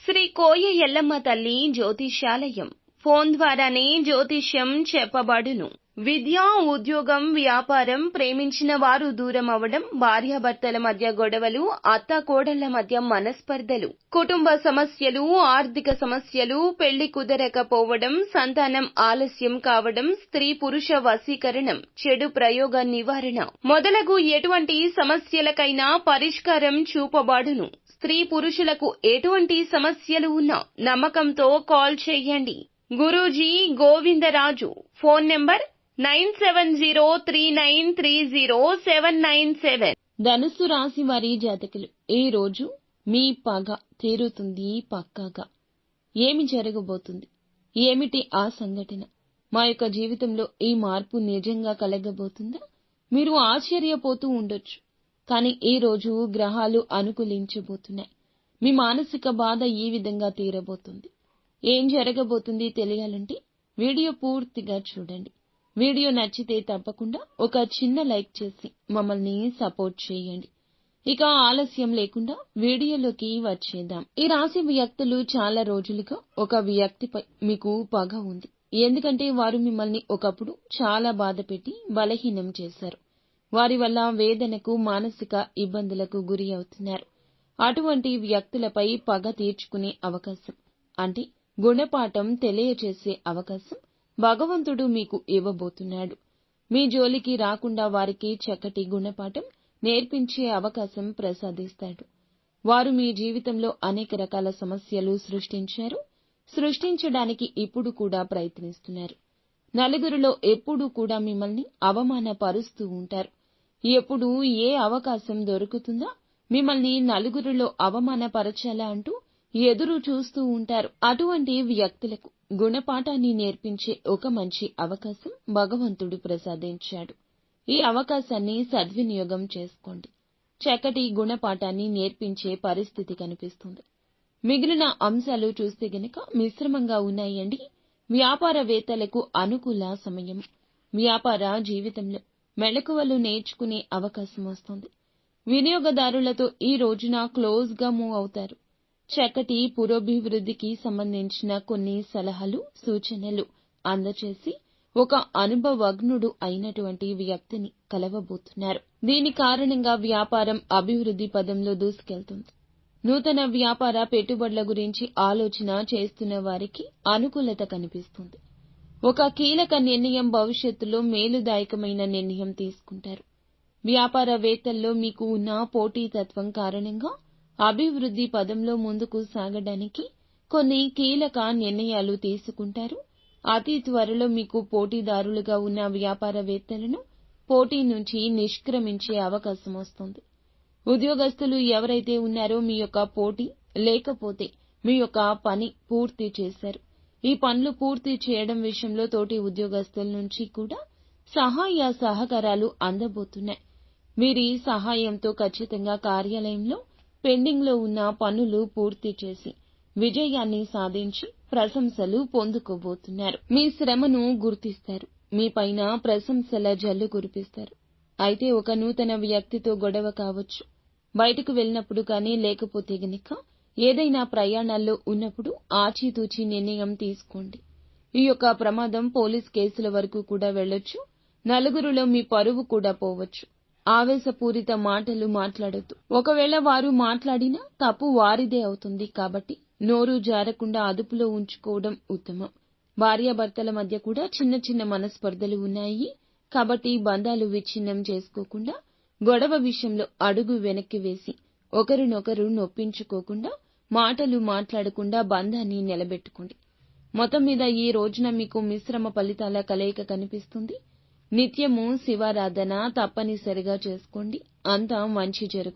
శ్రీ కోయ ఎల్లమ్మ తల్లి జ్యోతిష్యాలయం. ఫోన్ ద్వారానే జ్యోతిష్యం చెప్పబడును. విద్య, ఉద్యోగం, వ్యాపారం, ప్రేమించిన వారు దూరం అవడం, భార్యాభర్తల మధ్య గొడవలు, అత్తాకోడళ్ల మధ్య మనస్పర్ధలు, కుటుంబ సమస్యలు, ఆర్థిక సమస్యలు, పెళ్లి కుదరకపోవడం, సంతానం ఆలస్యం కావడం, స్త్రీ పురుష వశీకరణం, చెడు ప్రయోగ నివారణ మొదలగు ఎటువంటి సమస్యలకైనా పరిష్కారం చూపబడును. స్త్రీ పురుషులకు ఎటువంటి సమస్యలు ఉన్నా నమ్మకంతో కాల్ చేయండి. గురూజీ గోవిందరాజు. Phone number 9703930797. ధనుస్సు రాశి వారి జాతకులు, ఈ రోజు మీ పగ తీరుతుంది పక్కాగా. ఏమి జరగబోతుంది? ఏమిటి ఆ సంఘటన? మా యొక్క జీవితంలో ఈ మార్పు నిజంగా కలగబోతుందా? మీరు ఆశ్చర్యపోతూ ఉండొచ్చు. కానీ ఈ రోజు గ్రహాలు అనుకూలించబోతున్నాయి. మీ మానసిక బాధ ఈ విధంగా తీరబోతుంది. ఏం జరగబోతుంది తెలియాలంటే వీడియో పూర్తిగా చూడండి. వీడియో నచ్చితే తప్పకుండా ఒక చిన్న లైక్ చేసి మమ్మల్ని సపోర్ట్ చేయండి. ఇక ఆలస్యం లేకుండా వీడియోలోకి వచ్చేద్దాం. ఈ రాశి వ్యక్తులు చాలా రోజులుగా ఒక వ్యక్తిపై మీకు పగ ఉంది. ఎందుకంటే వారు మిమ్మల్ని ఒకప్పుడు చాలా బాధ పెట్టి బలహీనం చేశారు. వారి వల్ల వేదనకు, మానసిక ఇబ్బందులకు గురి అవుతున్నారు. అటువంటి వ్యక్తులపై పగ తీర్చుకునే అవకాశం, అంటే గుణపాఠం తెలియచేసే అవకాశం భగవంతుడు మీకు ఇవ్వబోతున్నాడు. మీ జోలికి రాకుండా వారికి చక్కటి గుణపాఠం నేర్పించే అవకాశం ప్రసాదిస్తాడు. వారు మీ జీవితంలో అనేక రకాల సమస్యలు సృష్టించడానికి ఇప్పుడు కూడా ప్రయత్నిస్తున్నారు. నలుగురిలో ఎప్పుడూ కూడా మిమ్మల్ని అవమానపరుస్తూ ఉంటారు. ఎప్పుడు ఏ అవకాశం దొరుకుతుందా మిమ్మల్ని నలుగురిలో అవమానపరచాలా అంటూ ఎదురు చూస్తూ ఉంటారు. అటువంటి వ్యక్తులకు గుణపాఠాన్ని నేర్పించే ఒక మంచి అవకాశం భగవంతుడు ప్రసాదించాడు. ఈ అవకాశాన్ని సద్వినియోగం చేసుకోండి. చక్కటి గుణపాఠాన్ని నేర్పించే పరిస్థితి కనిపిస్తుంది. మిగిలిన అంశాలు చూస్తే గనక మిశ్రమంగా ఉన్నాయండి. వ్యాపారవేత్తలకు అనుకూల సమయం. వ్యాపార జీవితంలో మెళకువలు నేర్చుకునే అవకాశం వస్తుంది. వినియోగదారులతో ఈ రోజున క్లోజ్ గా మూవ్ అవుతారు. చక్కటి పురోభివృద్ధికి సంబంధించిన కొన్ని సలహాలు, సూచనలు అందచేసి ఒక అనుభవజ్ఞుడు అయినటువంటి వ్యక్తిని కలవబోతున్నారు. దీని కారణంగా వ్యాపారం అభివృద్ధి పదంలో దూసుకెళ్తుంది. నూతన వ్యాపార పెట్టుబడుల గురించి ఆలోచన చేస్తున్న వారికి అనుకూలత కనిపిస్తుంది. ఒక కీలక నిర్ణయం, భవిష్యత్తులో మేలుదాయకమైన నిర్ణయం తీసుకుంటారు. వ్యాపారవేత్తల్లో మీకు ఉన్న పోటీతత్వం కారణంగా అభివృద్ధి పదంలో ముందుకు సాగడానికి కొన్ని కీలక నిర్ణయాలు తీసుకుంటారు. అతి త్వరలో మీకు పోటీదారులుగా ఉన్న వ్యాపారవేత్తలను పోటీ నుంచి నిష్క్రమించే అవకాశం వస్తుంది. ఉద్యోగస్తులు ఎవరైతే ఉన్నారో మీ యొక్క పోటీ లేకపోతే మీ యొక్క పని పూర్తి చేశారు. ఈ పనులు పూర్తి చేయడం విషయంలో తోటి ఉద్యోగస్తుల నుంచి కూడా సహాయ సహకారాలు అందబోతున్నాయి. వీరి సహాయంతో ఖచ్చితంగా కార్యాలయంలో పెండింగ్ లో ఉన్న పనులు పూర్తి చేసి విజయాన్ని సాధించి ప్రశంసలు పొందుకోబోతున్నారు. మీ శ్రమను గుర్తిస్తారు. మీ పైన ప్రశంసల జల్లు కురిపిస్తారు. అయితే ఒక నూతన వ్యక్తితో గొడవ కావచ్చు. బయటకు వెళ్ళినప్పుడు కానీ, లేకపోతే గనక ఏదైనా ప్రయాణాల్లో ఉన్నప్పుడు ఆచితూచి నిర్ణయం తీసుకోండి. ఈ యొక్క ప్రమాదం పోలీస్ కేసుల వరకు కూడా వెళ్ళొచ్చు. నలుగురిలో మీ పరువు కూడా పోవచ్చు. ఆవేశపూరిత మాటలు మాట్లాడొద్దు. ఒకవేళ వారు మాట్లాడినా తప్పు వారిదే అవుతుంది. కాబట్టి నోరు జారకుండా అదుపులో ఉంచుకోవడం ఉత్తమం. భార్యాభర్తల మధ్య కూడా చిన్న చిన్న మనస్పర్ధలు ఉన్నాయి. కాబట్టి బంధాలు విచ్ఛిన్నం చేసుకోకుండా, గొడవ విషయంలో అడుగు వెనక్కి వేసి ఒకరినొకరు నొప్పించుకోకుండా, మాటలు మాట్లాడకుండా బంధాన్ని నిలబెట్టుకోండి. మొత్తం మీద ఈ రోజున మీకు మిశ్రమ ఫలితాల కలయిక కనిపిస్తుంది. నిత్యము శివారాధన తప్పనిసరిగా చేసుకోండి. అంతా మంచి జరుగుతుంది.